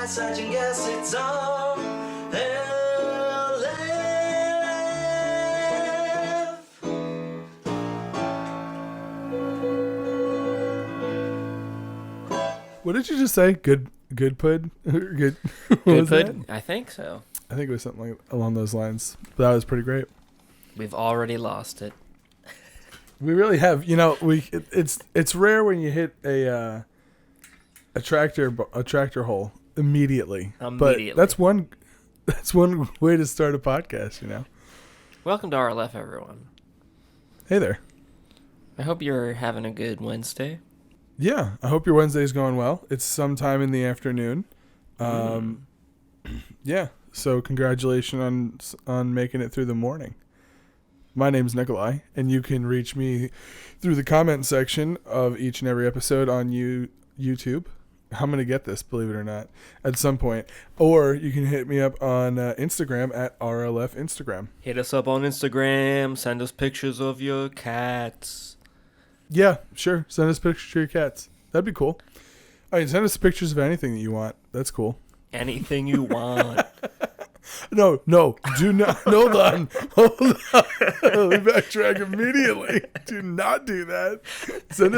such and guess it's RLF. What did you just say? Good pud? Good pud? I think so. I think it was something like along those lines. But that was pretty great. We've already lost it. We really have. You know, it's rare when you hit a tractor hole immediately. But that's one way to start a podcast, you know. Welcome to RLF, everyone. Hey there. I hope you're having a good Wednesday. Yeah, I hope your Wednesday's going well. It's sometime in the afternoon. Yeah, so congratulations on making it through the morning. My name's Nikolai, and you can reach me through the comment section of each and every episode on YouTube. I'm going to get this, believe it or not, at some point. Or you can hit me up on Instagram at RLF Instagram. Hit us up on Instagram. Send us pictures of your cats. Yeah, sure. Send us pictures of your cats. That'd be cool. I mean, send us pictures of anything that you want. That's cool. Anything you want. No, do not. Hold on. Let me backtrack immediately. Do not do that. Send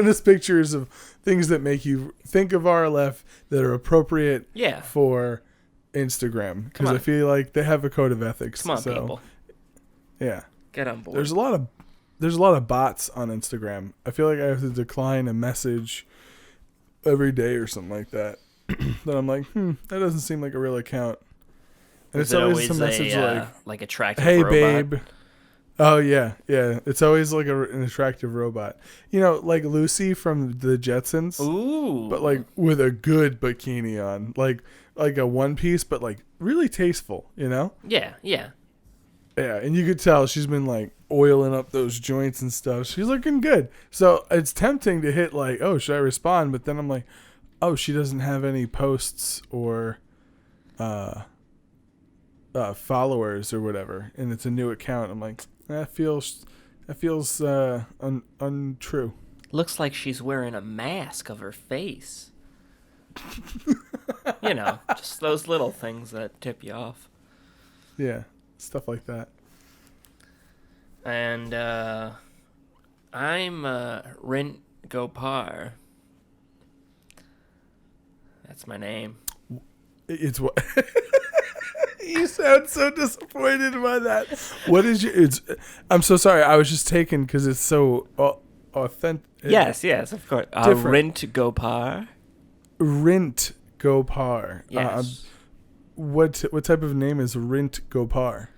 us pictures of things that make you think of RLF that are appropriate for Instagram. Because I feel like they have a code of ethics. Come on, people. Yeah. Get on board. There's a lot of bots on Instagram. I feel like I have to decline a message every day or something like that. Then I'm like, that doesn't seem like a real account. And it's always some message like attractive hey, robot. babe. Oh, yeah. It's always like an attractive robot. You know, like Lucy from the Jetsons. Ooh. But like with a good bikini on. Like a one piece, but like really tasteful, you know? Yeah. Yeah, and you could tell she's been like oiling up those joints and stuff. She's looking good. So it's tempting to hit like, oh, should I respond? But then I'm like, oh, she doesn't have any posts or followers or whatever, and it's a new account. I'm like, that feels untrue. Looks like she's wearing a mask of her face. You know, just those little things that tip you off. Yeah, stuff like that. And I'm Rent Gopar. That's my name. It's what? You sound so disappointed by that. What is your? I'm so sorry. I was just taken because it's so authentic. Yes, of course. Rent Gopar. Rent Gopar. Yes. What type of name is Rent Gopar?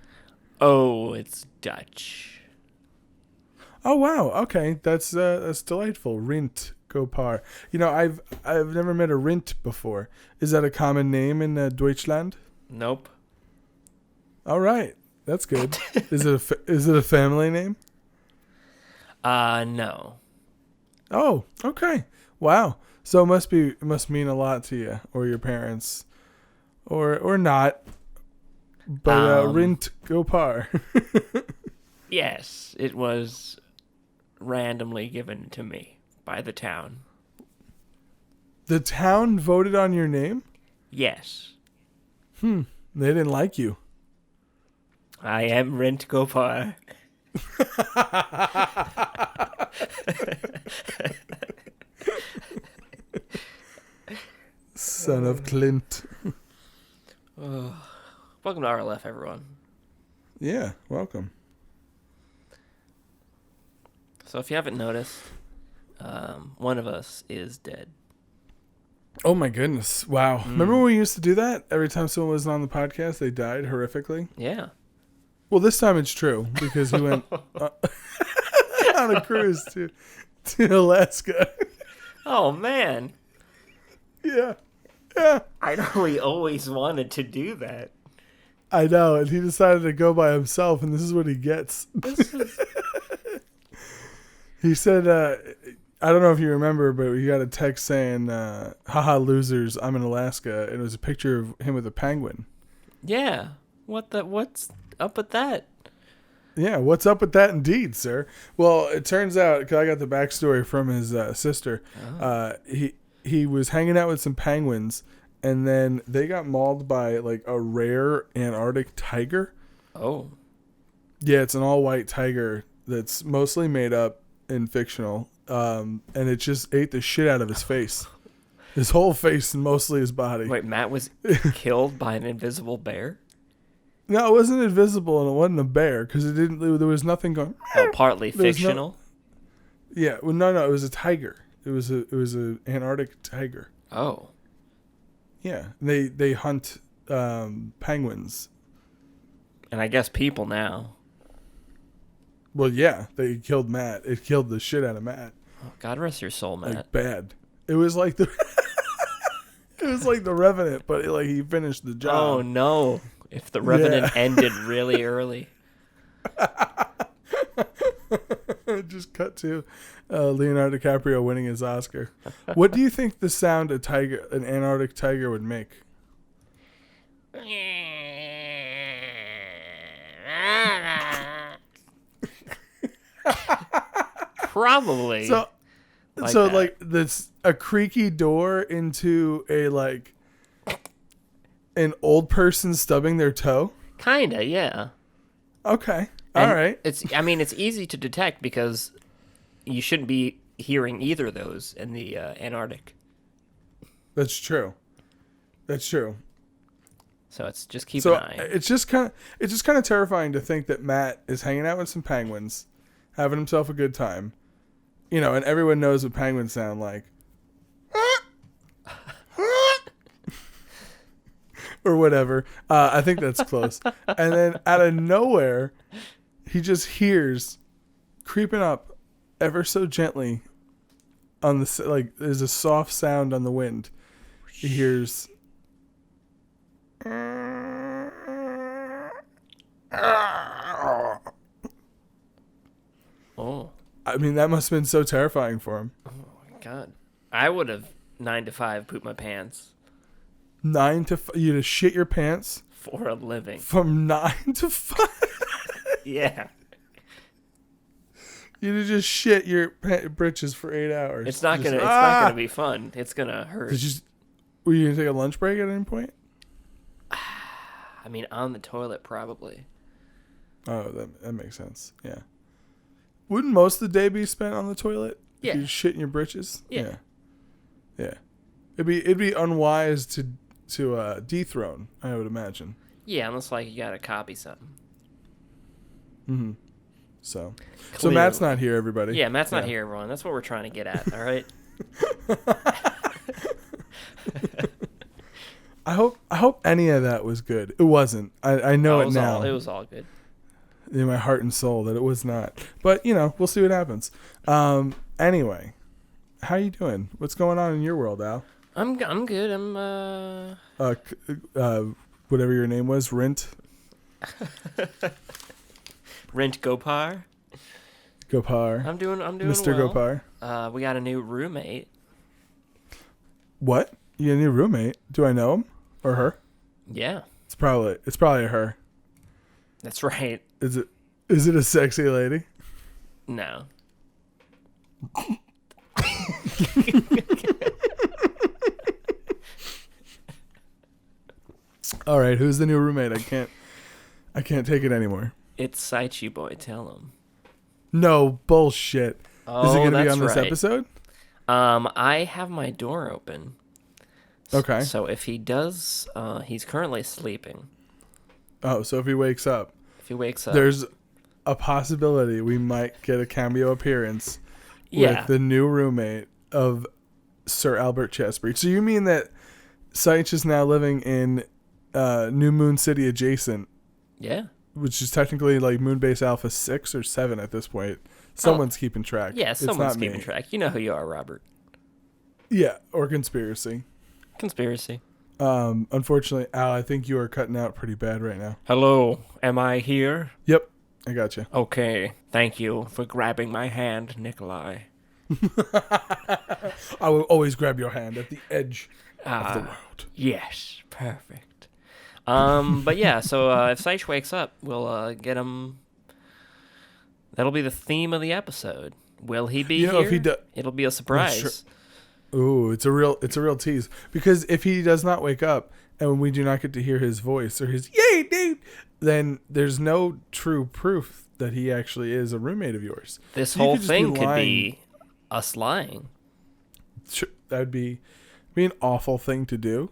Oh, it's Dutch. Oh wow. Okay, that's delightful. Rent Gopar. You know, I've never met a Rent before. Is that a common name in Deutschland? Nope. All right, that's good. Is it a family name? No. Oh, okay. Wow. So it must mean a lot to you or your parents, or not. But Rent Gopar. Yes, it was randomly given to me by the town. The town voted on your name? Yes. They didn't like you. I am Rent Gopar. Son of Clint. Welcome to RLF, everyone. Yeah, welcome. So if you haven't noticed, one of us is dead. Oh my goodness. Wow. Remember when we used to do that? Every time someone was on the podcast, they died horrifically? Yeah. Well, this time it's true because we went on a cruise to Alaska. Oh, man. Yeah. I know we always wanted to do that. I know, and he decided to go by himself, and this is what he gets. He said, I don't know if you remember, but he got a text saying, haha, losers, I'm in Alaska, and it was a picture of him with a penguin. Yeah. What's up with that? Yeah, what's up with that indeed, sir? Well, it turns out, because I got the backstory from his sister, he was hanging out with some penguins, and then they got mauled by like a rare Antarctic tiger. Oh. Yeah, it's an all-white tiger that's mostly made up and fictional, and it just ate the shit out of his face. His whole face and mostly his body. Wait, Matt was killed by an invisible bear? No, it wasn't invisible and it wasn't a bear because it didn't. There was nothing going. Oh, partly There's fictional? Yeah, well, no, it was a tiger. It was a Antarctic tiger. Oh. Yeah, they hunt penguins. And I guess people now. Well, yeah, they killed Matt. It killed the shit out of Matt. Oh, God rest your soul, Matt. Like bad. It was like the. It was like the Revenant, but like he finished the job. Oh no! If the Revenant ended really early. Just cut to Leonardo DiCaprio winning his Oscar. What do you think the sound an Antarctic tiger would make? Probably. So this a creaky door into a like an old person stubbing their toe. Kinda, yeah. Okay, And all right. It's easy to detect because you shouldn't be hearing either of those in the Antarctic. That's true. That's true. So it's just keep So an eye. it's just kind of terrifying to think that Matt is hanging out with some penguins, having himself a good time, you know, and everyone knows what penguins sound like, or whatever. I think that's close. And then out of nowhere, he just hears creeping up ever so gently on the like. There's a soft sound on the wind. He hears. Oh. I mean, that must have been so terrifying for him. Oh my God. I would have 9 to 5 pooped my pants 9 to 5, you to shit your pants for a living. from 9 to 5. Yeah. You to just shit your britches for 8 hours. It's not Just, gonna be fun. It's gonna hurt. Were you gonna take a lunch break at any point? I mean, on the toilet probably. Oh, that makes sense. Yeah. Wouldn't most of the day be spent on the toilet? Yeah. If you shit in your britches? Yeah. Yeah. It'd be unwise to dethrone, I would imagine. Yeah, unless like you gotta copy something. Mm-hmm. So Clearly. Matt's not here, everybody. Yeah, Matt's not here, everyone. That's what we're trying to get at. All right. I hope any of that was good. It wasn't. I know it now. It was all good. In my heart and soul that it was not. But, you know, we'll see what happens. Anyway, how you doing? What's going on in your world, Al? I'm good. Whatever your name was, Rent Gopar. Gopar. I'm doing Mr. well. Gopar. We got a new roommate. What? You got a new roommate? Do I know him or her? Yeah. It's probably a her. That's right. Is it a sexy lady? No. All right, who's the new roommate? I can't take it anymore. It's Saichi Boy, tell him. No bullshit. Oh, Is it going to be that's on this right. episode? I have my door open. Okay. So if he does, he's currently sleeping. Oh, so if he wakes up, There's there's a possibility we might get a cameo appearance yeah. with the new roommate of Sir Albert Chessbreach. So you mean that Saich is now living in New Moon City adjacent, Yeah. which is technically like Moonbase Alpha 6 or 7 at this point. Someone's keeping track. Yeah, It's someone's not me. keeping track. You know who you are, Robert. Yeah, or conspiracy. Conspiracy. Unfortunately, Al, I think you are cutting out pretty bad right now. Hello, am I here? Yep, I got you. Okay, thank you for grabbing my hand, Nikolai. I will always grab your hand at the edge of the world. Yes, perfect. But yeah, so if Saich wakes up, we'll get him. That'll be the theme of the episode. Will he be You know, here? if he It'll be a surprise. Sure. Ooh, it's a real tease. Because if he does not wake up and we do not get to hear his voice or his "yay, dude," then there's no true proof that he actually is a roommate of yours. This So you whole could just be thing could lying. be us lying. That would be an awful thing to do,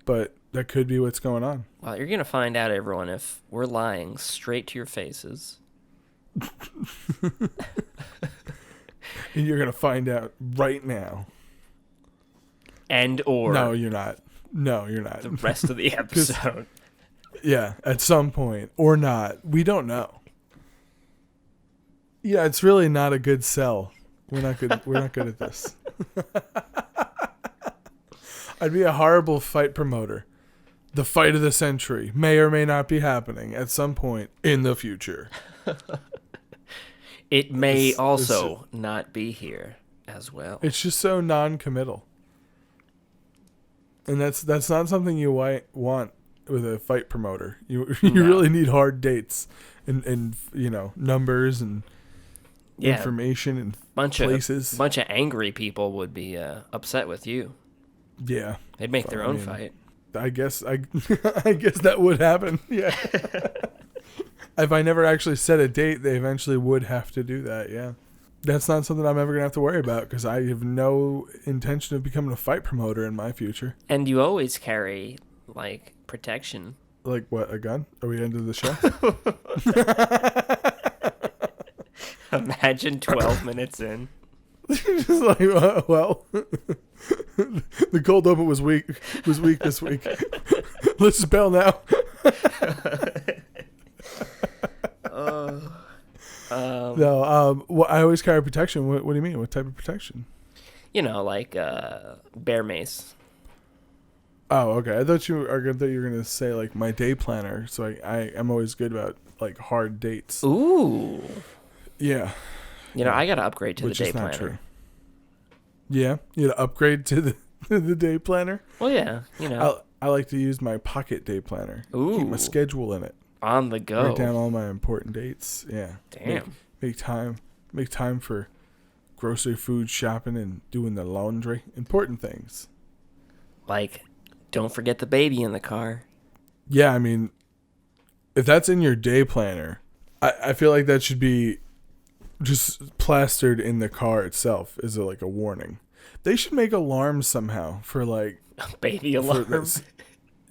but that could be what's going on. Well, you're gonna find out, everyone, if we're lying straight to your faces. And you're gonna find out right now. And or No, you're not. No, you're not. the rest of the episode. Yeah, at some point or not. We don't know. Yeah, it's really not a good sell. We're not good. We're not good at this. I'd be a horrible fight promoter. The fight of the century may or may not be happening at some point in the future. It may This- also not be here as well. It's just so non-committal. And that's not something you want with a fight promoter. You No. really need hard dates and numbers and information and places. Bunch of angry people would be upset with you. Yeah. They'd make their own mean, fight. I guess I guess that would happen. Yeah. If I never actually set a date, they eventually would have to do that. Yeah. That's not something I'm ever going to have to worry about because I have no intention of becoming a fight promoter in my future. And you always carry, like, protection. Like what, a gun? Are we into the show? Imagine 12 minutes in. Just like, well, the cold open was weak this week. Let's just bail now. No, well, I always carry protection. What do you mean? What type of protection? Like bear mace. Oh, okay. I thought you were gonna say like my day planner. So I am always good about like hard dates. Ooh. Yeah. I got to upgrade to Which the day is not planner. true. Yeah, you know, upgrade to the day planner. Well, yeah, I like to use my pocket day planner. Ooh. Keep my schedule in it. on the go. Write down all my important dates. Yeah. Damn. Make time for grocery, food shopping, and doing the laundry. Important things. Like, don't forget the baby in the car. Yeah, I mean, if that's in your day planner, I feel like that should be just plastered in the car itself as a warning. They should make alarms somehow for Baby for alarm. this.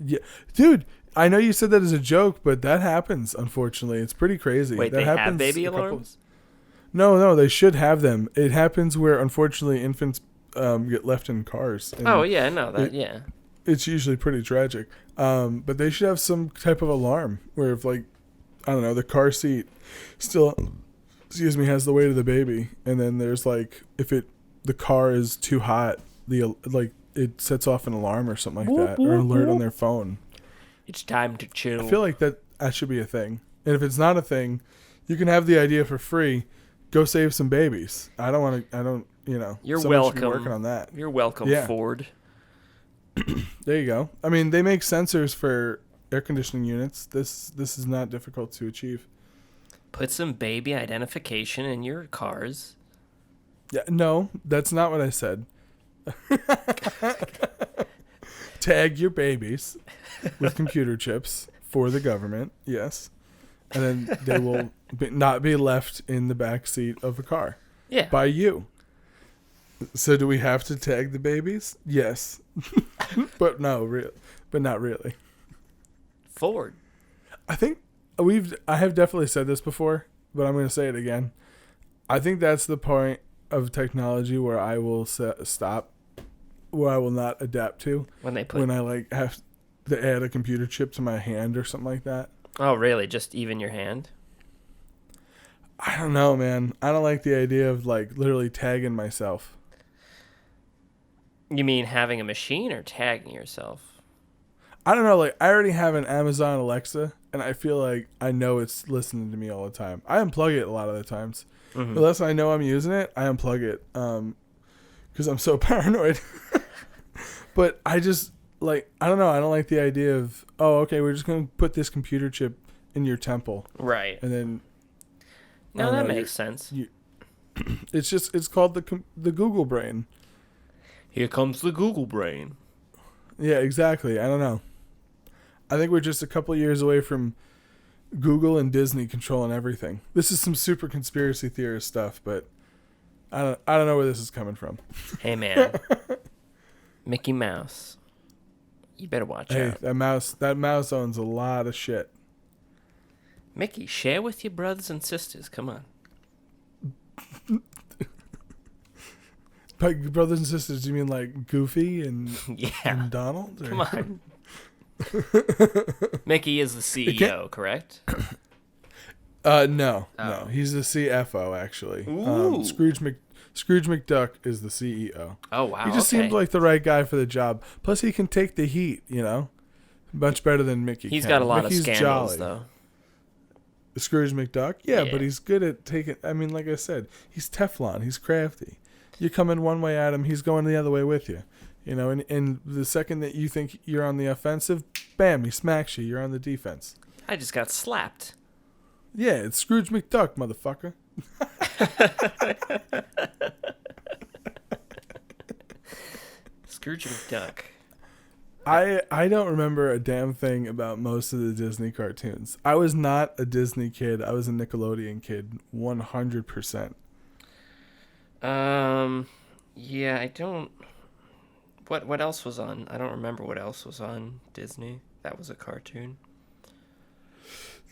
Yeah, dude. I know you said that as a joke, but that happens. Unfortunately, it's pretty crazy. Wait, that they have happens baby a couple- alarms? No, they should have them. It happens where unfortunately infants get left in cars. And Oh yeah, no, that yeah. it's usually pretty tragic. But they should have some type of alarm where if I don't know, the car seat still, has the weight of the baby, and then there's if the car is too hot, it sets off an alarm or something like that, or an alert on their phone. It's time to chill. I feel like that should be a thing. And if it's not a thing, you can have the idea for free. Go save some babies. I don't want to. You're someone should be welcome. working on that. You're welcome, Yeah. Ford. There you go. I mean, they make sensors for air conditioning units. This is not difficult to achieve. Put some baby identification in your cars. Yeah, no, that's not what I said. Tag your babies with computer chips for the government, yes, and then they will not be left in the back seat of a car Yeah. by you. So do we have to tag the babies? Yes, but not really. Ford. I think I have definitely said this before, but I'm going to say it again. I think that's the point of technology where I will stop, where I will not adapt to When they put. when I have to add a computer chip to my hand or something like that. Oh, really? Just even your hand? I don't know, man. I don't like the idea of literally tagging myself. You mean having a machine or tagging yourself? I don't know. I already have an Amazon Alexa, and I feel like I know it's listening to me all the time. I unplug it a lot of the times. Mm-hmm. Unless I know I'm using it, I unplug it because I'm so paranoid. But I just I don't know. I don't like the idea of, oh, okay, we're just going to put this computer chip in your temple. Right. And then I No, don't that know, makes sense. it's called the Google brain. Here comes the Google brain. Yeah, exactly. I don't know. I think we're just a couple years away from Google and Disney controlling everything. This is some super conspiracy theorist stuff, but I don't know where this is coming from. Hey, man. Mickey Mouse. You better watch Hey, out. that mouse owns a lot of shit. Mickey, share with your brothers and sisters. Come on. By brothers and sisters, do you mean like Goofy and, Yeah. and Donald? Or? Come on. Mickey is the CEO, correct? No. Oh. He's the CFO actually. Ooh. Scrooge McDuck is the CEO. Oh, wow. He just seemed like the right guy for the job. Plus, he can take the heat. Much better than Mickey. He's can. got a lot Mickey's of scandals, jolly. though. Scrooge McDuck, yeah, Yeah. but he's good at taking. I mean, like I said, he's Teflon. He's crafty. You come in one way at him, he's going the other way with you. And the second that you think you're on the offensive, bam, he smacks you. You're on the defense. I just got slapped. Yeah, it's Scrooge McDuck, motherfucker. Scrooge McDuck. I don't remember a damn thing about most of the Disney cartoons. I was not a Disney kid. I was a Nickelodeon kid, 100%. Yeah, I don't. What else was on? I don't remember what else was on Disney. That was a cartoon.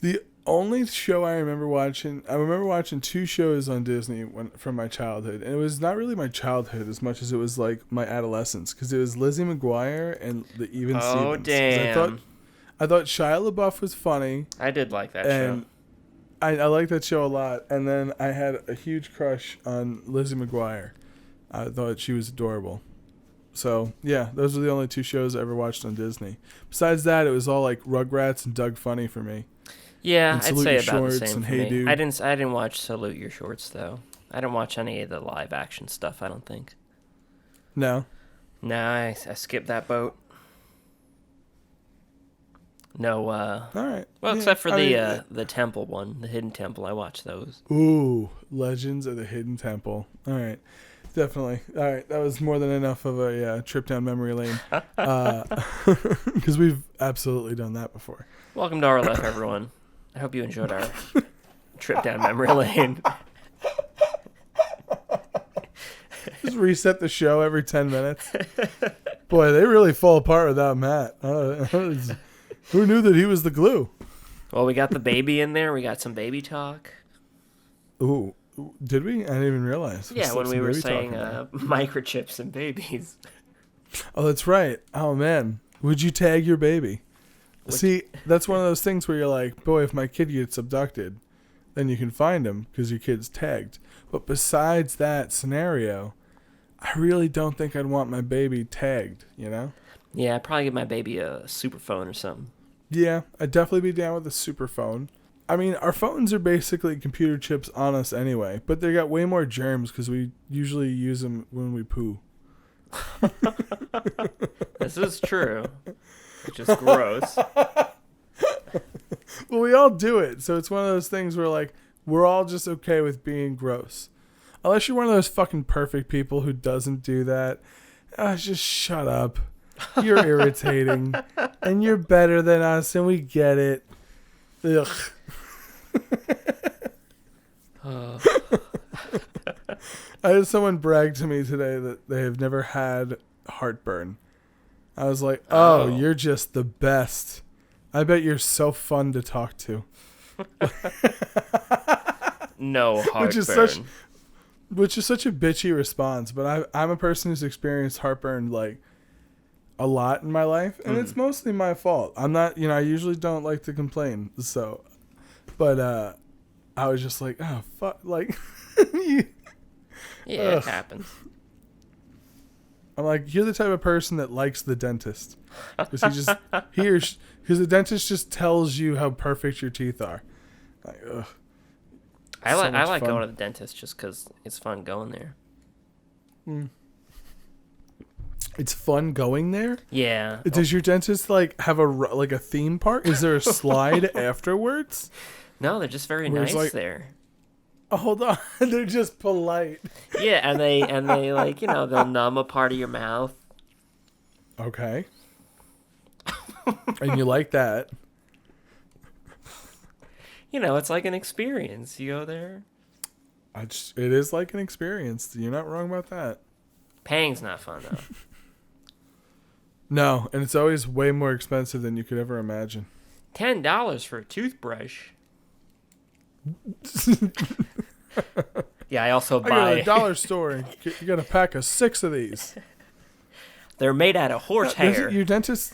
The only show I remember watching two shows on Disney from my childhood, and it was not really my childhood as much as it was like my adolescence, because it was Lizzie McGuire and the Even Stevens. Oh, damn. I thought Shia LaBeouf was funny, I did like that and show. I liked that show a lot. And then I had a huge crush on Lizzie McGuire. I thought she was adorable. So, yeah, those were the only two shows I ever watched on Disney. Besides that, it was all like Rugrats and Doug Funny for me. Yeah, and I'd Salute say Your about the Shorts same and for Hey me. Dude. I didn't watch Salute Your Shorts though. I didn't watch any of the live action stuff. I don't think. No. No, I skipped that boat. No. All right. Well, Yeah, except for I mean, the temple one, the Hidden Temple. I watched those. Ooh, Legends of the Hidden Temple. All right. Definitely. All right. That was more than enough of a trip down memory lane. Because we've absolutely done that before. Welcome to RLF, everyone. I hope you enjoyed our trip down memory lane. Just reset the show every 10 minutes. Boy, they really fall apart without Matt. Who knew that he was the glue? Well, we got the baby in there. We got some baby talk. Ooh. Did we? I didn't even realize. Yeah, when Some we were baby saying talk in there. microchips and babies. Oh, that's right. Oh, man. Would you tag your baby? See, that's one of those things where you're like, boy, if my kid gets abducted, then you can find him because your kid's tagged. But besides that scenario, I really don't think I'd want my baby tagged, Yeah, I'd probably give my baby a super phone or something. Yeah, I'd definitely be down with a super phone. I mean, our phones are basically computer chips on us anyway, but they got way more germs because we usually use them when we poo. This is true. Which is gross. Well, we all do it, so it's one of those things where, like, we're all just okay with being gross. Unless you're one of those fucking perfect people who doesn't do that. Just shut up. You're irritating. And you're better than us, and we get it. Ugh. I had someone brag to me today that they have never had heartburn. I was like, oh, you're just the best. I bet you're so fun to talk to. No heartburn. Which is such a bitchy response, but I'm a person who's experienced heartburn like a lot in my life, and it's mostly my fault. I'm not, I usually don't like to complain, so, but I was just like, oh fuck, like, Yeah, it happens. I'm like, you're the type of person that likes the dentist, because because the dentist just tells you how perfect your teeth are. Like, ugh. I like fun. going to the dentist just because it's fun going there. It's fun going there. Yeah. Does your dentist like have a theme park? Is there a slide afterwards? No, they're just very Whereas, nice like- there. Oh, hold on. They're just polite. Yeah, and they like, they'll numb a part of your mouth. Okay. And you like that. It's like an experience. You go there. It is like an experience. You're not wrong about that. Paying's not fun, though. No, and it's always way more expensive than you could ever imagine. $10 for a toothbrush. Yeah, I also I go buy... to the dollar store and you got a pack of 6 of these. They're made out of horsehair. Your dentist...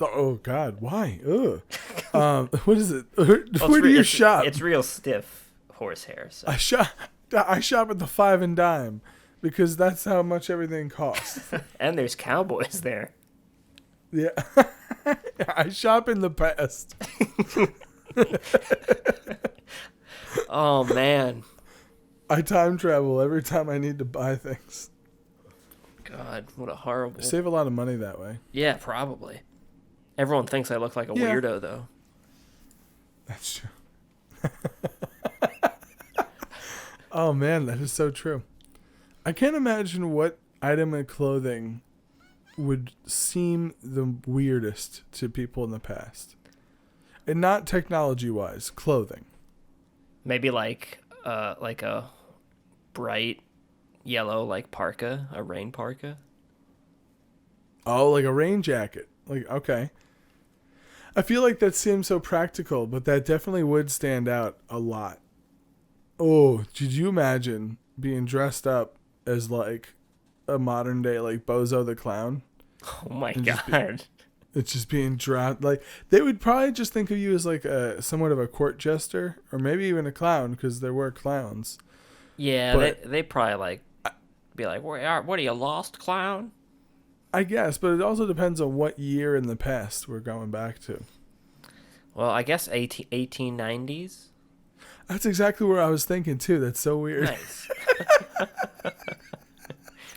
Oh, God. Why? Ugh. What is it? Where Well, do you shop? It's real stiff horsehair. So. I shop at the 5 and Dime because that's how much everything costs. And there's cowboys there. Yeah. I shop in the past. Oh, man. I time travel every time I need to buy things. God, what a horrible... Save a lot of money that way. Yeah, probably. Everyone thinks I look like a weirdo, though. That's true. Oh, man, that is so true. I can't imagine what item of clothing would seem the weirdest to people in the past. And not technology-wise, clothing. Maybe like a bright yellow, like parka, a rain parka. Oh, like a rain jacket. Like, okay. I feel like that seems so practical, but that definitely would stand out a lot. Oh, could you imagine being dressed up as like a modern day like Bozo the Clown? Oh my God. It's just being dropped. Like, they would probably just think of you as like somewhat of a court jester or maybe even a clown because there were clowns. Yeah, But they probably like be like, what are you, lost, clown? I guess, but it also depends on what year in the past we're going back to. Well, I guess 1890s. That's exactly where I was thinking too. That's so weird. Nice.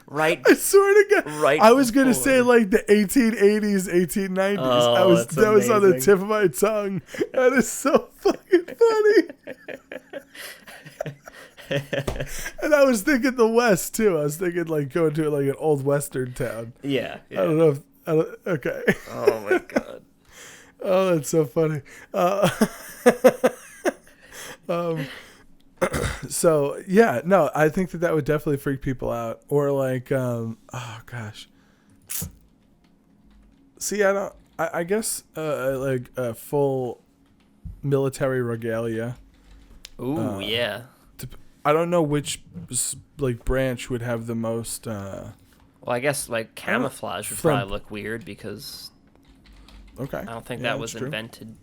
Right. I swear to God. Right. I was gonna before. say like the 1880s, 1890s. Oh, that was on the amazing. tip of my tongue. That is so fucking funny. And I was thinking the West too. I was thinking like going to like an old Western town. Yeah. I don't know. Okay. Oh my God. Oh, that's so funny. So yeah, no, I think that would definitely freak people out. Or like, oh gosh. See, I guess like a full military regalia. Ooh, yeah. I don't know which like branch would have the most. Well, I guess like camouflage would probably look weird because Okay. I don't think Yeah, that was that's true. invented.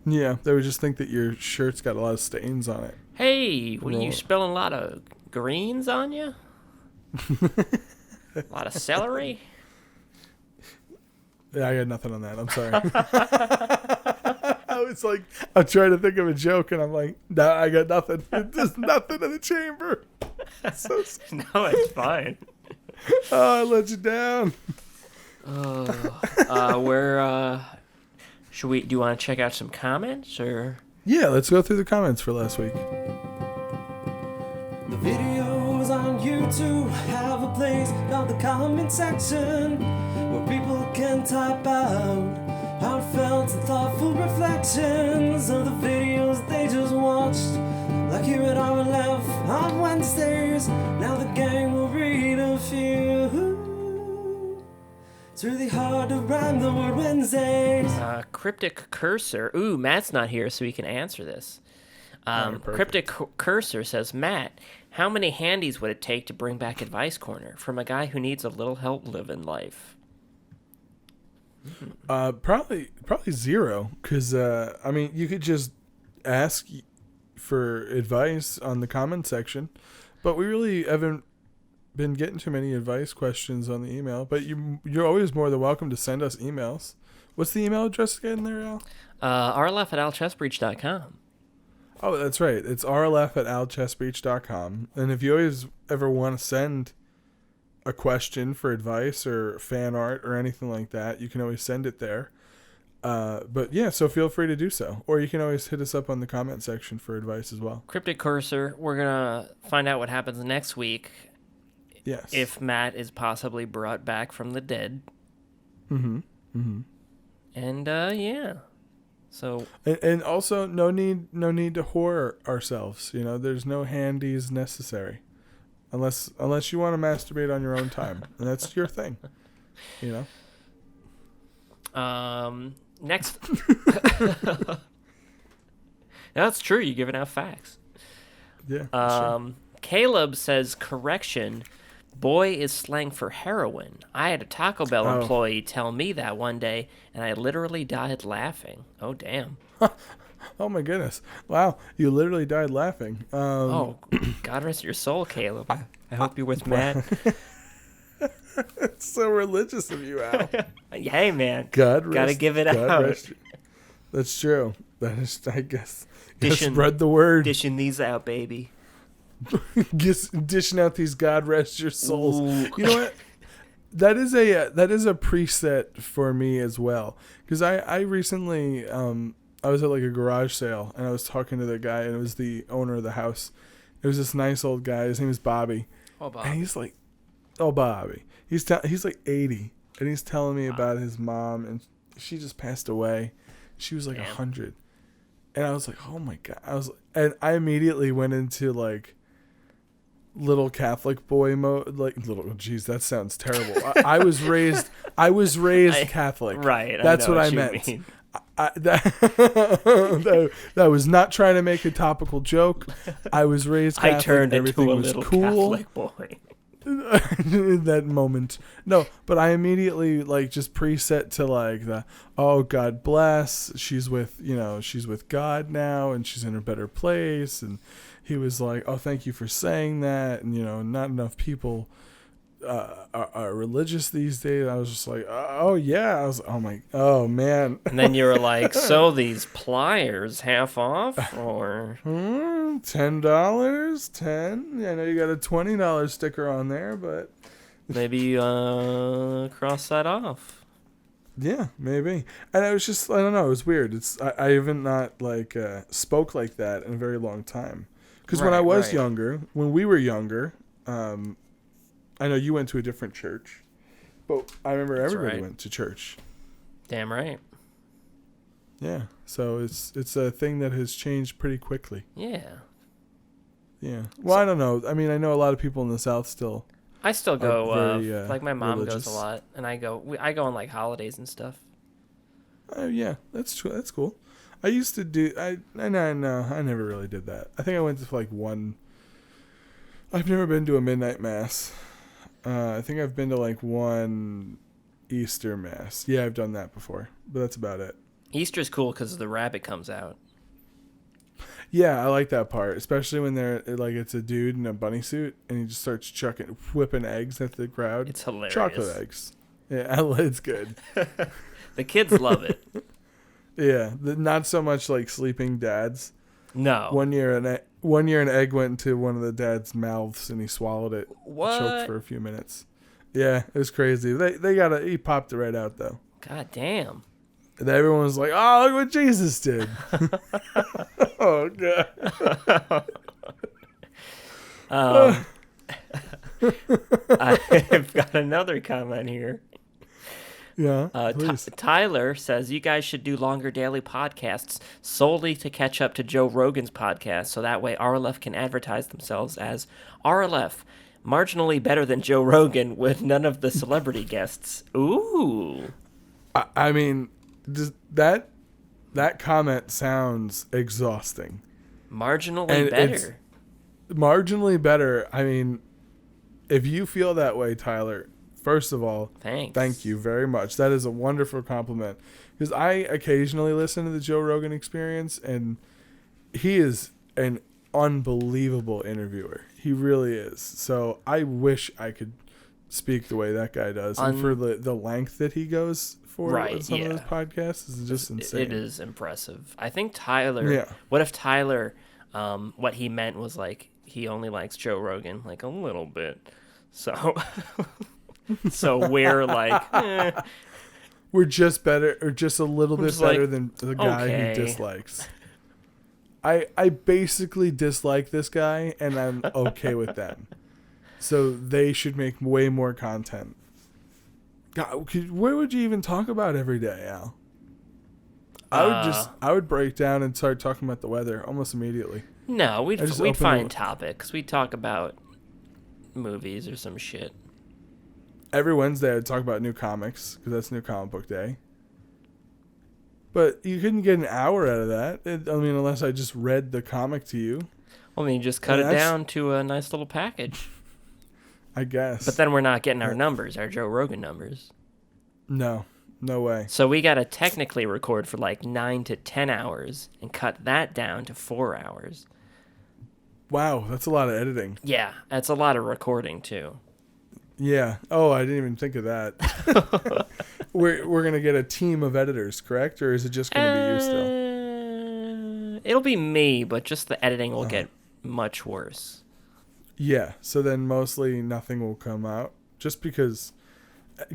Yeah, they would just think that your shirt's got a lot of stains on it. Hey, what are you Roll. spilling a lot of greens on you? A lot of celery? Yeah, I got nothing on that. I'm sorry. I was like, I'm trying to think of a joke, and I'm like, no, I got nothing. There's nothing in the chamber. So sad. No, it's fine. Oh, I let you down. Do you want to check out some comments or? Yeah, let's go through the comments for last week. The videos on YouTube have a place called the comment section where people can type out heartfelt and thoughtful reflections of the videos they just watched. Like here at RLF on Wednesdays, now the gang will read a few. It's really hard to rhyme the word Wednesdays. Cryptic Cursor. Ooh, Matt's not here, so he can answer this. Cryptic Cursor says, Matt, how many handies would it take to bring back Advice Corner from a guy who needs a little help living life? Probably 0, because I mean, you could just ask for advice on the comment section, but we really haven't been getting too many advice questions on the email. But you're always more than welcome to send us emails. What's the email address again there, Al? rlf@alchessbreach.com. Oh, that's right. It's rlf@alchessbreach.com. And if you always ever want to send a question for advice or fan art or anything like that, you can always send it there. But yeah, so feel free to do so. Or you can always hit us up on the comment section for advice as well. Cryptic Cursor, we're going to find out what happens next week. Yes. If Matt is possibly brought back from the dead. Mm-hmm. Mm-hmm. And, yeah. So. And also, no need to whore ourselves. You know, there's no handies necessary. Unless you want to masturbate on your own time. And that's your thing. You know? Next. That's true. You're giving out facts. Yeah. Caleb says, correction, boy is slang for heroin. I had a Taco Bell employee tell me that one day, and I literally died laughing. Oh, damn. Oh, my goodness. Wow. You literally died laughing. God rest your soul, Caleb. I hope you're with Matt. It's so religious of you, Al. Hey, man. Gotta give it out. That's true. That is, I guess. Dishing, spread the word. Dishing these out, baby. Dishing out these God rest your souls. Ooh. You know what? That is a preset for me as well. Because I recently I was at like a garage sale and I was talking to the guy and it was the owner of the house. It was this nice old guy. His name is Bobby. Oh, Bobby. And he's like, Bobby. He's like 80 and he's telling me about his mom and she just passed away. She was like 100. And I was like, oh my God. And I immediately went into like little Catholic boy mode. Like geez, that sounds terrible. I was raised Catholic. Right. That's what I meant. That was not trying to make a topical joke. I was raised Catholic. I turned everything into a was little cool. Catholic boy. In that moment. No, but I immediately like just preset to like the, oh, God bless. She's with God now and she's in a better place. And he was like, oh, thank you for saying that. And, not enough people are religious these days. I was just like, oh yeah. Oh man. And then you were like, so these pliers half off or $10? 10? I know you got a $20 sticker on there, but maybe cross that off. Yeah, maybe. And I was just, I don't know, it was weird. I haven't not like spoke like that in a very long time. Because when I was younger, when we were younger, I know you went to a different church, but I remember everybody went to church. Damn right. Yeah, so it's a thing that has changed pretty quickly. Yeah. Yeah. Well, I don't know. I mean, I know a lot of people in the South still. I still go. Very, like my mom religious. goes a lot, and I go on like holidays and stuff. Yeah, that's true. That's cool. I used to do. I never really did that. I think I went to like one. I've never been to a midnight mass. I think I've been to like one Easter mass. Yeah, I've done that before, but that's about it. Easter's cool because the rabbit comes out. Yeah, I like that part, especially when it's a dude in a bunny suit and he just starts whipping eggs at the crowd. It's hilarious. Chocolate eggs. Yeah, it's good. The kids love it. Yeah, not so much like sleeping dads. No. One year an egg went into one of the dad's mouths and he swallowed it. What? Choked for a few minutes. Yeah, it was crazy. He popped it right out though. God damn. And everyone was like, "Oh, look what Jesus did." Oh God. I've got another comment here. Yeah. Tyler says you guys should do longer daily podcasts solely to catch up to Joe Rogan's podcast, so that way RLF can advertise themselves as RLF, marginally better than Joe Rogan with none of the celebrity guests. Ooh. I mean, that comment sounds exhausting. Marginally better. Marginally better. I mean, if you feel that way, Tyler, first of all, thank you very much. That is a wonderful compliment. Because I occasionally listen to the Joe Rogan Experience, and he is an unbelievable interviewer. He really is. So I wish I could speak the way that guy does. And for the length that he goes for with some of those podcasts is just insane. It is impressive. I think Tyler, what if Tyler, what he meant was like he only likes Joe Rogan like a little bit. So... So we're like, We're just better, or just a little bit better than the guy okay. who dislikes. I basically dislike this guy, and I'm okay with them. So they should make way more content. God, what would you even talk about every day, Al? I would break down and start talking about the weather almost immediately. No, we'd find topics. We'd talk about movies or some shit. Every Wednesday I'd talk about new comics, because that's New Comic Book Day. But you couldn't get an hour out of that. Unless I just read the comic to you. Well, you just cut it down to a nice little package. I guess. But then we're not getting our numbers, our Joe Rogan numbers. No way. So we got to technically record for like 9 to 10 hours and cut that down to 4 hours. Wow, that's a lot of editing. Yeah, that's a lot of recording too. Yeah. Oh, I didn't even think of that. We're gonna get a team of editors, correct? Or is it just gonna be you still? It'll be me, but just the editing will get much worse. Yeah. So then mostly nothing will come out, just because.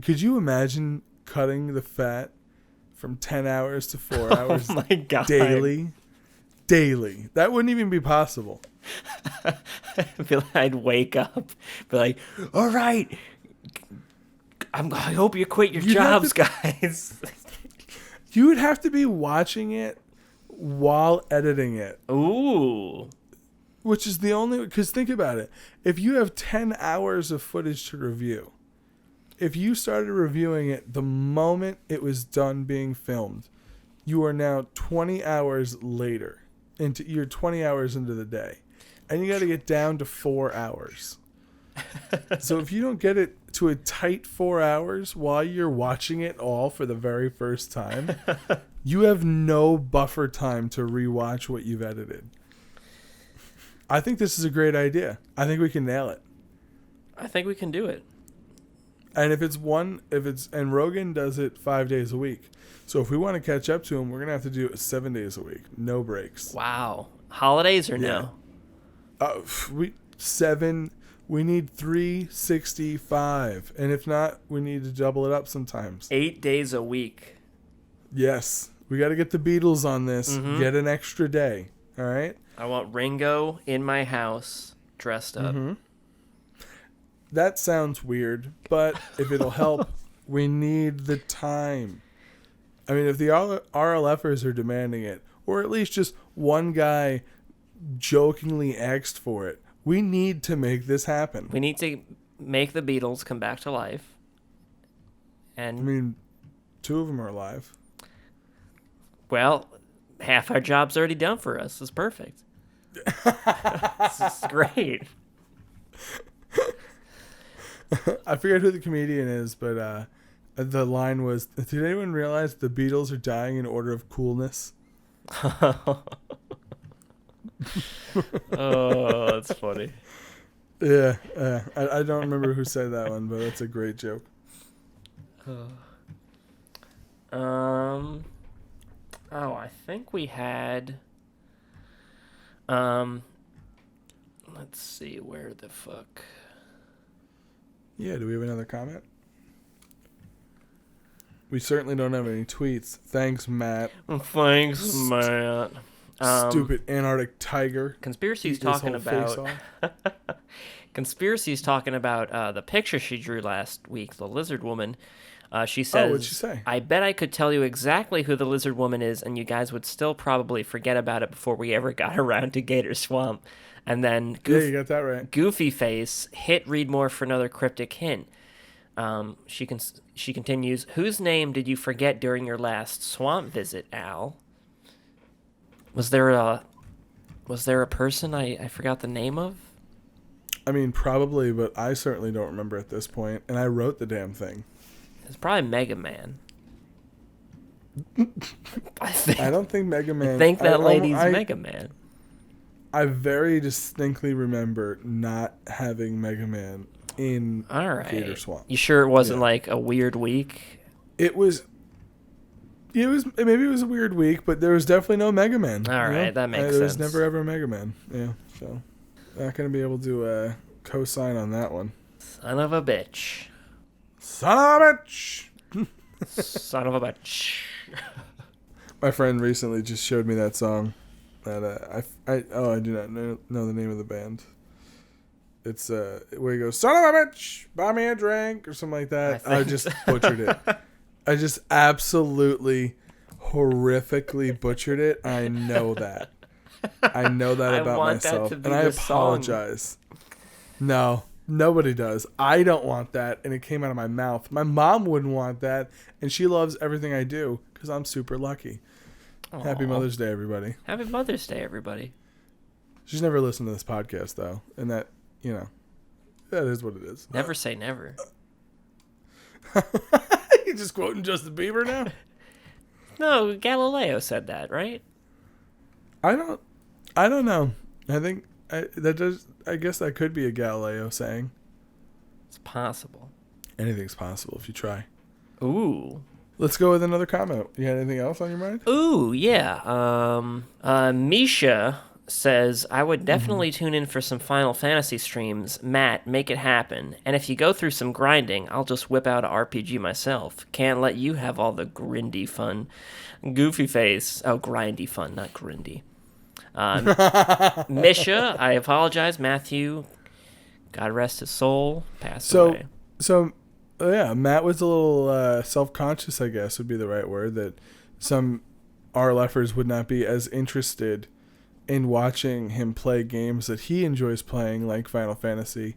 Could you imagine cutting the fat from 10 hours to 4 hours? Oh my God. Daily? That wouldn't even be possible. I'd wake up, be like, all right, I hope you quit your jobs, guys. You would have to be watching it while editing it. Ooh. Which is the only... Because think about it. If you have 10 hours of footage to review, if you started reviewing it the moment it was done being filmed, you are now 20 hours later. You're 20 hours into the day. And you got to get down to 4 hours. So if you don't get it to a tight 4 hours while you're watching it all for the very first time, you have no buffer time to rewatch what you've edited. I think this is a great idea. I think we can nail it. I think we can do it. And and Rogan does it 5 days a week. So if we want to catch up to him, we're going to have to do it 7 days a week. No breaks. Wow. Holidays or no? We need 365. And if not, we need to double it up sometimes. 8 days a week. Yes. We got to get the Beatles on this. Mm-hmm. Get an extra day. All right? I want Ringo in my house dressed up. Mm-hmm. That sounds weird, but if it'll help, we need the time. I mean, if the RLFers are demanding it, or at least just one guy jokingly asked for it, we need to make this happen. We need to make the Beatles come back to life. And I mean, 2 of them are alive. Well, half our job's already done for us. It's perfect. This is great. I forget who the comedian is, but the line was, did anyone realize the Beatles are dying in order of coolness? Oh, that's funny. Yeah. I don't remember who said that one, but that's a great joke. I think we had... let's see, where the fuck... Yeah, do we have another comment? We certainly don't have any tweets. Thanks, Matt. Thanks, Matt. Stupid Antarctic tiger. Conspiracy's talking about... Conspiracy's talking about the picture she drew last week, the lizard woman. She says, what'd she say? I bet I could tell you exactly who the lizard woman is, and you guys would still probably forget about it before we ever got around to Gator Swamp. And then you got that right. Goofy Face hit read more for another cryptic hint. She continues, whose name did you forget during your last swamp visit, Al? Was there a person I forgot the name of? I mean, probably, but I certainly don't remember at this point, and I wrote the damn thing. It's probably Mega Man. I don't think Mega Man... I think that lady's Mega Man. I very distinctly remember not having Mega Man in Gator Swamp. You sure it wasn't like a weird week? Maybe it was a weird week, but there was definitely no Mega Man. All right, that makes sense. There was never ever a Mega Man. Yeah, so not gonna be able to co-sign on that one. Son of a bitch. Son of a bitch. Son of a bitch. My friend recently just showed me that song. That I do not know the name of the band. It's where he goes, "Son of a bitch, buy me a drink" or something like that. I just butchered it. I just absolutely horrifically butchered it. I know that. I know that about myself, and I apologize. No, nobody does. I don't want that, and it came out of my mouth. My mom wouldn't want that, and she loves everything I do because I'm super lucky. Aww. Happy Mother's Day, everybody. Happy Mother's Day, everybody. She's never listened to this podcast, though, and that, that is what it is. Never say never. You just quoting Justin Bieber now? No, Galileo said that, right? I don't know. I think I guess that could be a Galileo saying. It's possible. Anything's possible if you try. Ooh. Let's go with another comment. You got anything else on your mind? Ooh, yeah. Misha says, I would definitely tune in for some Final Fantasy streams. Matt, make it happen. And if you go through some grinding, I'll just whip out a RPG myself. Can't let you have all the grindy fun. Goofy face. Oh, grindy fun, not grindy. Misha, I apologize. Matthew, God rest his soul, passed away. So, yeah, Matt was a little self-conscious, I guess would be the right word, that some RLFers would not be as interested in watching him play games that he enjoys playing, like Final Fantasy,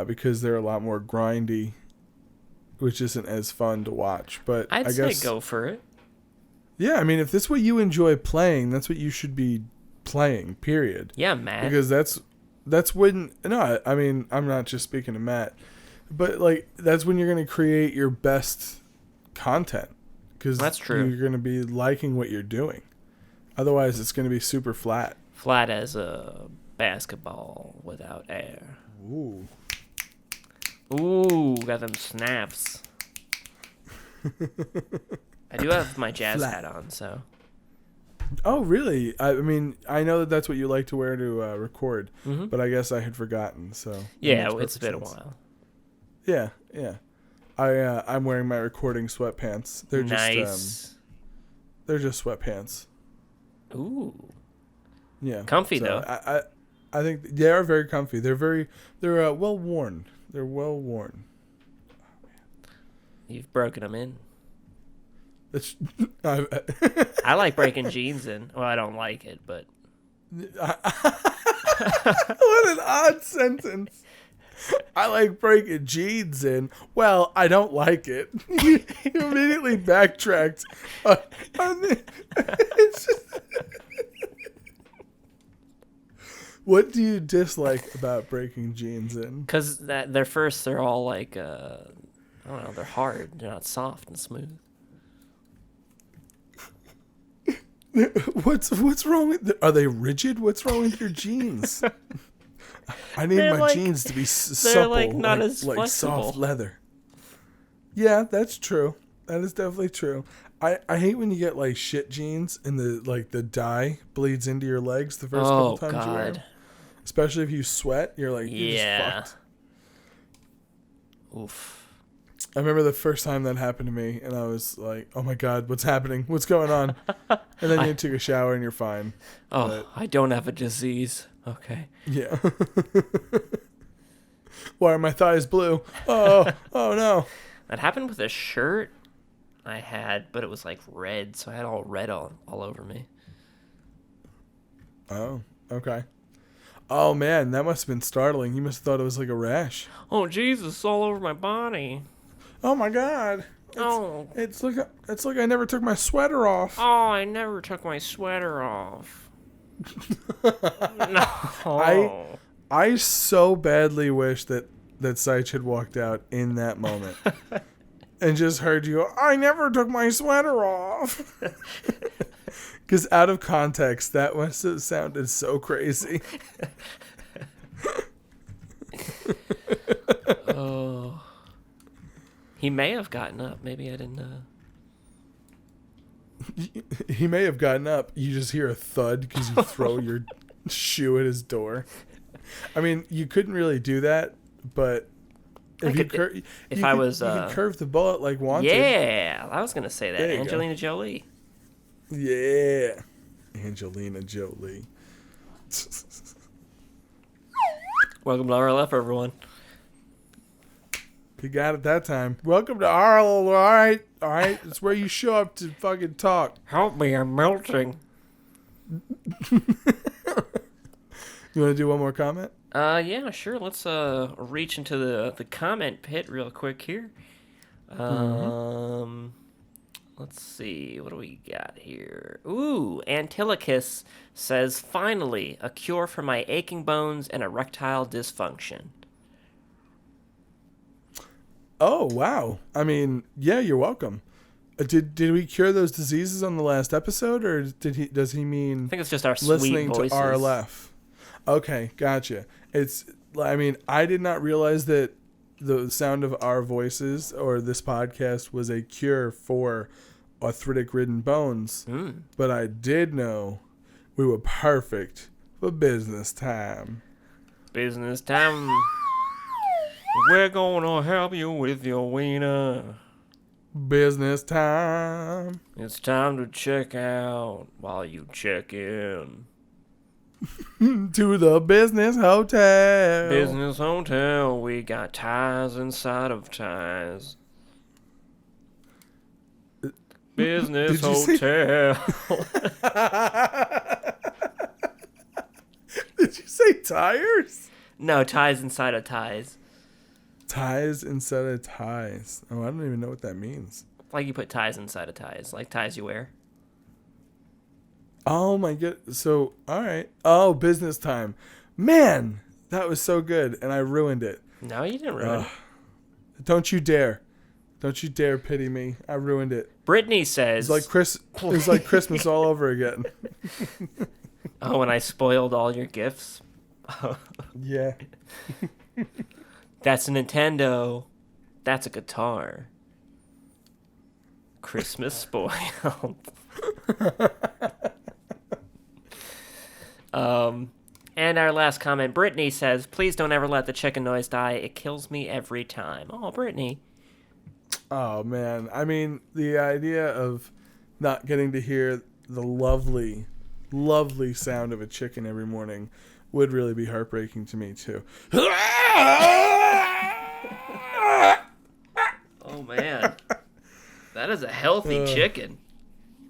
because they're a lot more grindy, which isn't as fun to watch. But I guess say go for it. Yeah, I mean, if that's what you enjoy playing, that's what you should be playing, period. Yeah, Matt. Because that's when... No, I mean, I'm not just speaking to Matt. But, that's when you're going to create your best content. Because that's true. You're going to be liking what you're doing. Otherwise, it's going to be super flat. Flat as a basketball without air. Ooh. Ooh, got them snaps. I do have my jazz hat on, so. Oh, really? I mean, I know that that's what you like to wear to record, but I guess I had forgotten, so. Yeah, it's been a while. Yeah. I'm wearing my recording sweatpants. They're nice. They're just sweatpants. Ooh. Yeah. Comfy though. I think they are very comfy. They're well worn. They're well worn. Oh, man. You've broken them in. I like breaking jeans in. Well, I don't like it, but. What an odd sentence. I like breaking jeans in. Well, I don't like it. You immediately backtracked. It's just... What do you dislike about breaking jeans in? Because they're all like, I don't know, they're hard. They're not soft and smooth. What's wrong with are they rigid? What's wrong with your jeans? I need my jeans to be supple, not as like flexible. soft leather. Yeah, that's true. That is definitely true. I hate when you get like shit jeans and the dye bleeds into your legs the first couple times you wear them. Especially if you sweat, you're like, you're just fucked. Oof. I remember the first time that happened to me, and I was like, oh my God, what's happening? What's going on? And then you take a shower and you're fine. Oh, but I don't have a disease. Okay. Yeah. Why are my thighs blue? Oh no. That happened with a shirt I had, but it was like red, so I had all red all over me. Oh, okay. Oh man, that must have been startling. You must have thought it was like a rash. Oh Jesus, it's all over my body. Oh my God. It's like I never took my sweater off. Oh, I never took my sweater off. No. I so badly wish that Seich had walked out in that moment and just heard you go, I never took my sweater off. Because out of context, that must have sounded so crazy. Oh. He may have gotten up. Maybe I didn't know. He may have gotten up. You just hear a thud because you throw your shoe at his door. I mean, you couldn't really do that, but If I was you could curve the bullet like Wanted. Yeah, I was gonna say that. There you Angelina Jolie. Yeah, Angelina Jolie. Welcome to RLF, everyone. You got it that time. Welcome to RLF. All right. It's where you show up to fucking talk. Help me, I'm melting. You want to do one more comment? Yeah, sure. Let's reach into the comment pit real quick here. Let's see. What do we got here? Ooh, Antilochus says, finally, a cure for my aching bones and erectile dysfunction. Oh, wow. I mean, yeah, you're welcome. Did we cure those diseases on the last episode, or does he mean I think it's just our listening sweet voices. to RLF? Okay, gotcha. I did not realize that the sound of our voices or this podcast was a cure for arthritic-ridden bones. But I did know we were perfect for business time. Business time. We're gonna help you with your wiener. Business time. It's time to check out while you check in. To the business hotel. Business hotel, we got ties inside of ties. Business hotel. Did you say tires? No, ties inside of ties. Ties inside of ties. Oh, I don't even know what that means. Like you put ties inside of ties, like ties you wear. Oh my god. So, all right. Oh, business time. Man, that was so good, and I ruined it. No, you didn't ruin it. Don't you dare. Don't you dare pity me. I ruined it. Brittany says... It's like Christmas all over again. Oh, and I spoiled all your gifts? Yeah. That's a Nintendo. That's a guitar. Christmas spoiled. And our last comment, Brittany says, please don't ever let the chicken noise die. It kills me every time. Oh, Brittany. Oh, man. I mean, the idea of not getting to hear the lovely, lovely sound of a chicken every morning would really be heartbreaking to me, too. Oh, man. That is a healthy chicken.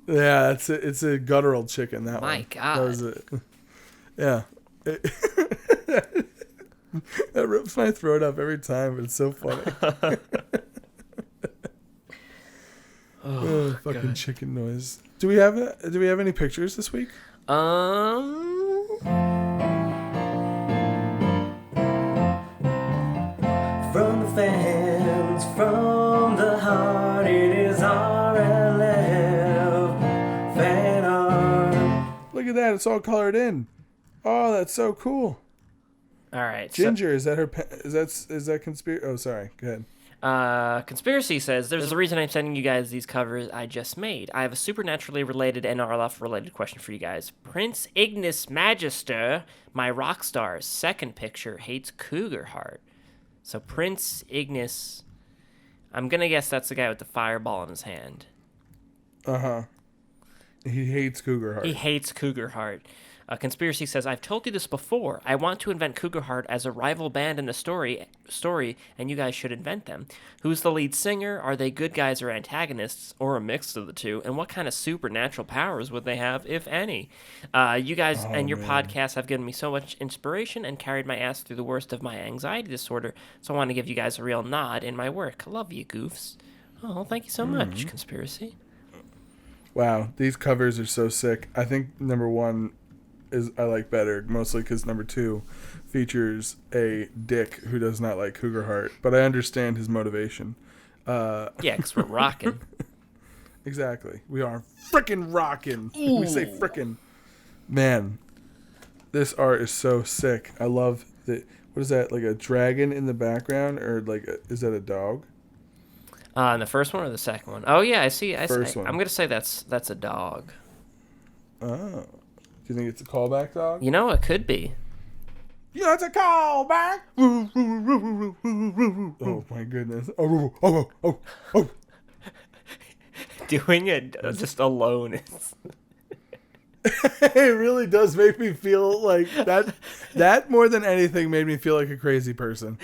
Yeah, it's a guttural chicken, that one. My God. That was it. Yeah. That rips my throat up every time, but it's so funny. Fucking God. chicken noise. Do we have any pictures this week? From the fans, from the heart, it is RLF fan art. Look at that, it's all colored in. Oh, that's so cool. All right. Ginger, is that her? Is that conspiracy? Oh, sorry. Go ahead. Conspiracy says, there's a reason I'm sending you guys these covers I just made. I have a supernaturally related and RLF related question for you guys. Prince Ignis Magister, my rock star's second picture, hates Cougar Heart. So Prince Ignis, I'm going to guess that's the guy with the fireball in his hand. Uh-huh. He hates Cougar Heart. He hates Cougar Heart. Conspiracy says, I've told you this before. I want to invent Cougar Heart as a rival band in the story, and you guys should invent them. Who's the lead singer? Are they good guys or antagonists, or a mix of the two? And what kind of supernatural powers would they have, if any? You guys and your podcast have given me so much inspiration and carried my ass through the worst of my anxiety disorder, so I want to give you guys a real nod in my work. Love you, goofs. Oh, thank you so much, Conspiracy. Wow, these covers are so sick. I think number one is I like better, mostly because number two features a dick who does not like Cougar Heart, but I understand his motivation. Yeah, because we're rocking. Exactly. We are frickin' rocking. We say frickin'. Man, this art is so sick. I love the, what is that, like a dragon in the background, or like is that a dog? In the first one or the second one? Oh yeah, I see. First one. I'm gonna say that's a dog. Oh. Do you think it's a callback dog? You know, it could be. You have to call back. Oh my goodness. Oh. Doing it just alone is... It really does make me feel like that. That more than anything made me feel like a crazy person.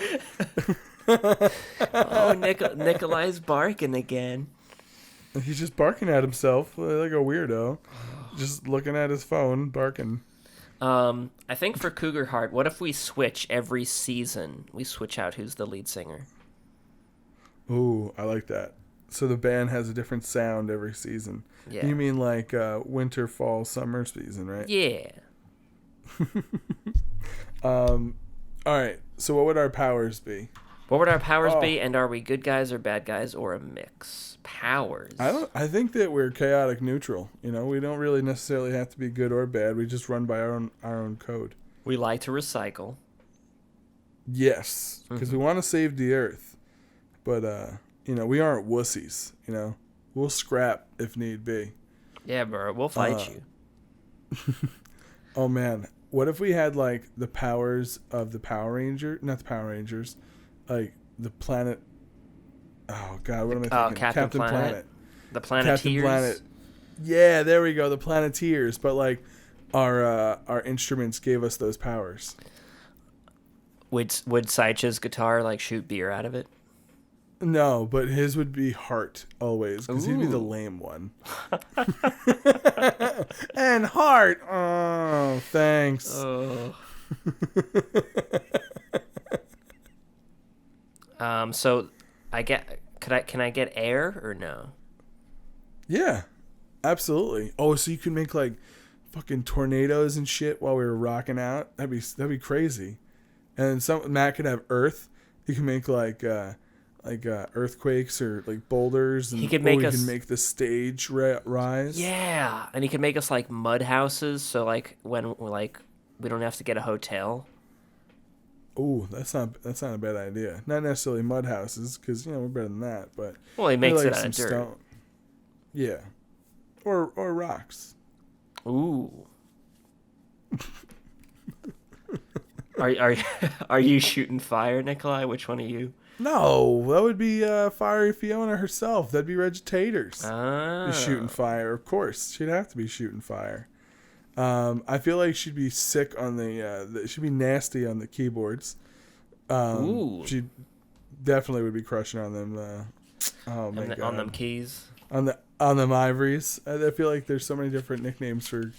Oh, Nikolai's barking again. He's just barking at himself like a weirdo. Just looking at his phone, barking. I think for Cougar Heart, what if we switch every season? We switch out who's the lead singer. Ooh, I like that. So the band has a different sound every season. Yeah. You mean like winter, fall, summer season, right? Yeah. All right. So what would our powers be? What would our powers be? And are we good guys or bad guys or a mix? Powers. I think that we're chaotic neutral. You know, we don't really necessarily have to be good or bad. We just run by our own code. We like to recycle. Yes, because we want to save the earth, but you know, we aren't wussies. You know, we'll scrap if need be. Yeah, bro, we'll fight you. Oh man, what if we had like the powers of the Power Ranger? Not the Power Rangers, like the planet. Oh God, what am I thinking? Captain Planet. The Planeteers. Captain Planet. Yeah, there we go. The Planeteers, but like our instruments gave us those powers. Would Saicha's guitar like shoot beer out of it? No, but his would be heart always, because he'd be the Ooh. lame one. And heart. Oh, thanks. Oh. So can I get air or no? Yeah, absolutely. Oh, so you could make like fucking tornadoes and shit while we were rocking out. That'd be crazy. And Matt could have earth. He can make like earthquakes or like boulders, and He could make make the stage rise. Yeah, and he could make us like mud houses, so like when we don't have to get a hotel. Ooh, that's not a bad idea. Not necessarily mud houses, because you know we're better than that. But Well, he makes like it out of dirt. Yeah, or rocks. Ooh. Are you shooting fire, Nikolai? Which one are you? No, that would be Fiery Fiona herself. That'd be Regitators. Ah. Shooting fire, of course. She'd have to be shooting fire. I feel like she'd be sick on she'd be nasty on the keyboards. Ooh. She definitely would be crushing on them. Oh my God. On them keys. On them ivories. I feel like there's so many different nicknames for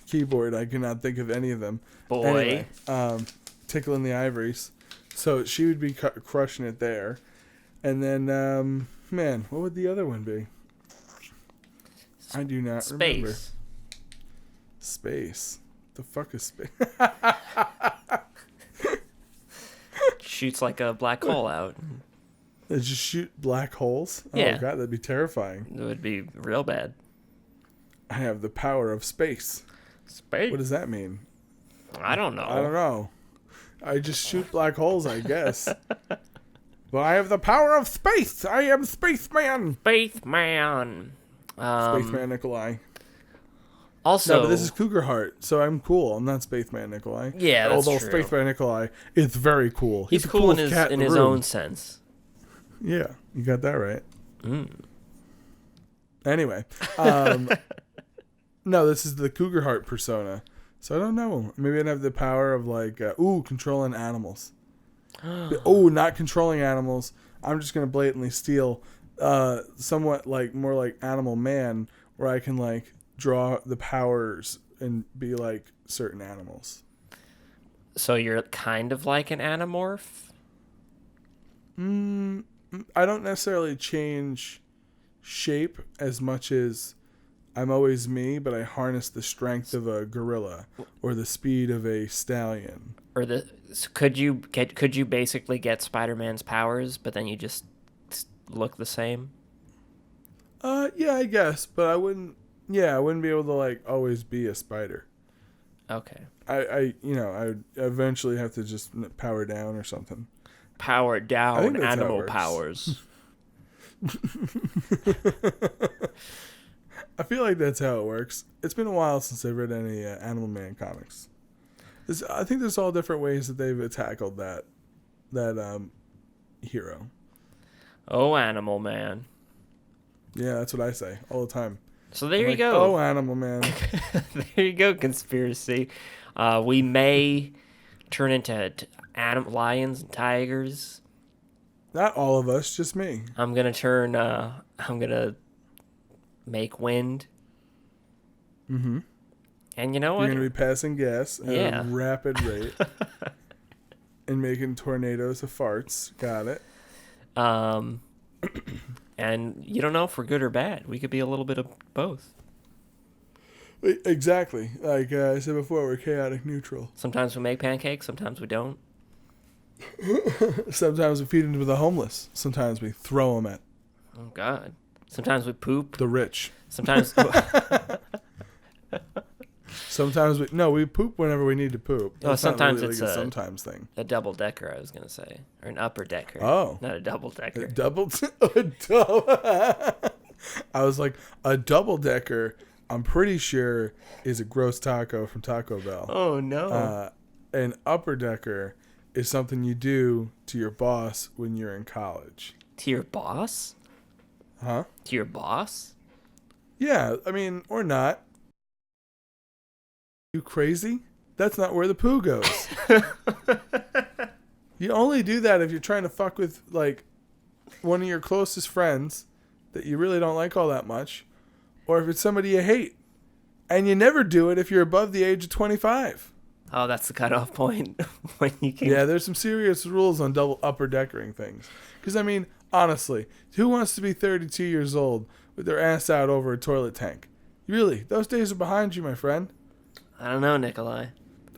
keyboard. I cannot think of any of them. Boy. Anyway, tickling the ivories. So she would be crushing it there. And then, man, what would the other one be? I do not remember. Space. The fuck is space? Shoots like a black hole out. They just shoot black holes? Yeah. Oh, God, that'd be terrifying. It would be real bad. I have the power of space. Space? What does that mean? I don't know. I don't know. I just shoot black holes, I guess. But I have the power of space. I am Spaceman. Spaceman. Spaceman Nikolai. Also, No, but this is Cougar Heart, so I'm cool. I'm not Spaceman Nikolai. Yeah, that's Although true. Spaceman Nikolai is very cool. he's the cool in coolest cat in the his room. own sense. Yeah, you got that right. Mm. Anyway, no, this is the Cougar Heart persona. So I don't know. Maybe I'd have the power of like, controlling animals. Not controlling animals. I'm just gonna blatantly steal, somewhat like more like Animal Man, where I can like draw the powers and be like certain animals. So you're kind of like an Animorph? I don't necessarily change shape as much as I'm always me, but I harness the strength of a gorilla or the speed of a stallion. Or could you basically get Spider-Man's powers, but then you just look the same? Yeah, I guess, but I wouldn't be able to like always be a spider. Okay. I would eventually have to just power down or something. Power I think down that's how it animal works. powers. I feel like that's how it works. It's been a while since I've read any Animal Man comics. I think there's all different ways that they've tackled that hero. Oh, Animal Man. Yeah, that's what I say all the time. So there I'm you go. Oh, Animal Man. There you go, conspiracy. We may turn into lions and tigers. Not all of us, just me. I'm gonna make wind. Mm-hmm. And you know what? You're gonna be passing gas at a rapid rate. And making tornadoes of farts. Got it. And you don't know if we're good or bad. We could be a little bit of both. Exactly. Like I said before, we're chaotic neutral. Sometimes we make pancakes, sometimes we don't. Sometimes we feed them to the homeless. Sometimes we throw them at. Oh, God. Sometimes we poop. The rich. Sometimes... Sometimes we poop whenever we need to poop. Well, sometimes really it's like a sometimes thing. A double-decker, I was going to say. Or an upper-decker. Oh. Not a double-decker. I was like, a double-decker, I'm pretty sure, is a gross taco from Taco Bell. Oh, no. An upper-decker is something you do to your boss when you're in college. To your boss? Huh? To your boss? Yeah, I mean, or not. You crazy? That's not where the poo goes. You only do that if you're trying to fuck with, like, one of your closest friends that you really don't like all that much, or if it's somebody you hate. And you never do it if you're above the age of 25. Oh, that's the cutoff point. When you can... Yeah, there's some serious rules on double upper deckering things. Because, I mean, honestly, who wants to be 32 years old with their ass out over a toilet tank? Really, those days are behind you, my friend. I don't know, Nikolai.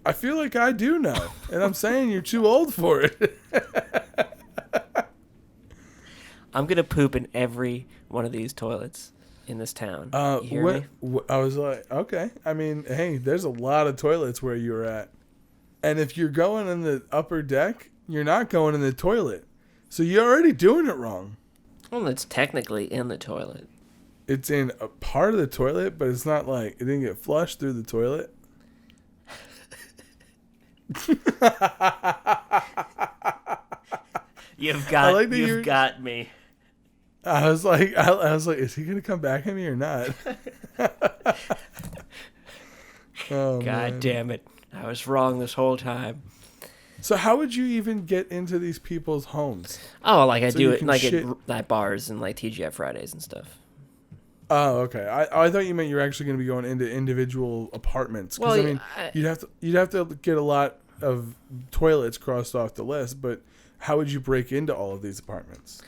I feel like I do know, and I'm saying you're too old for it. I'm going to poop in every one of these toilets in this town. You hear me? I was like, okay. I mean, hey, there's a lot of toilets where you're at. And if you're going in the upper deck, you're not going in the toilet. So you're already doing it wrong. Well, it's technically in the toilet. It's in a part of the toilet, but it's not like it didn't get flushed through the toilet. You've got me. I was like, is he gonna come back at me or not? Oh, God man. damn it! I was wrong this whole time. So how would you even get into these people's homes? Oh, like I So do you it can like shit- at bars and like TGI Fridays and stuff. Oh, okay. I thought you meant you were actually going to be going into individual apartments. Because Well, I mean, you'd have to get a lot of toilets crossed off the list. But how would you break into all of these apartments?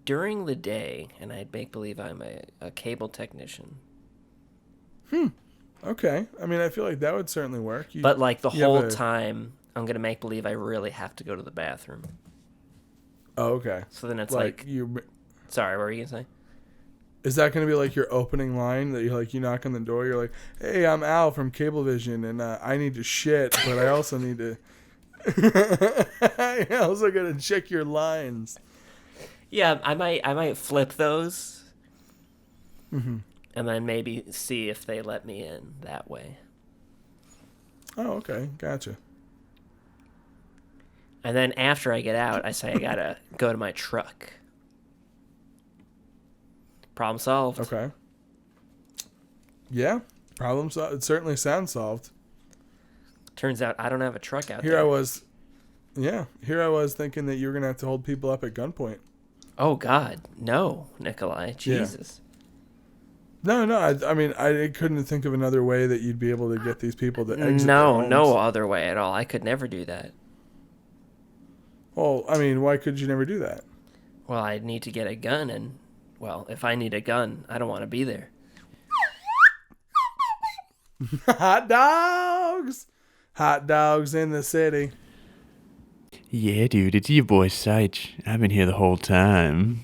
During the day, and I make believe I'm a cable technician. Okay. I mean, I feel like that would certainly work. But like the whole time, I'm gonna make believe I really have to go to the bathroom. Oh, okay. So then it's like like you. Sorry, what were you gonna say? Is that going to be like your opening line that you knock on the door? You're like, "Hey, I'm Al from Cablevision, and I need to shit, but I also need to." I'm also going to check your lines. Yeah, I might flip those, Mm-hmm. and then maybe see if they let me in that way. Oh, okay, gotcha. And then after I get out, I say I gotta go to my truck. Problem solved. Okay. Yeah, problem solved. It certainly sounds solved. Turns out I don't have a truck out Here there. I was thinking that you were gonna have to hold people up at gunpoint. Oh God, no, Nikolai, Jesus. No. I mean, I couldn't think of another way that you'd be able to get these people to exit. No, their homes. no other way at all. I could never do that. Well, I mean, why could you never do that? Well, I'd need to get a gun, and well, if I need a gun, I don't want to be there. Hot dogs in the city. Yeah, dude, it's your boy Sage. I've been here the whole time.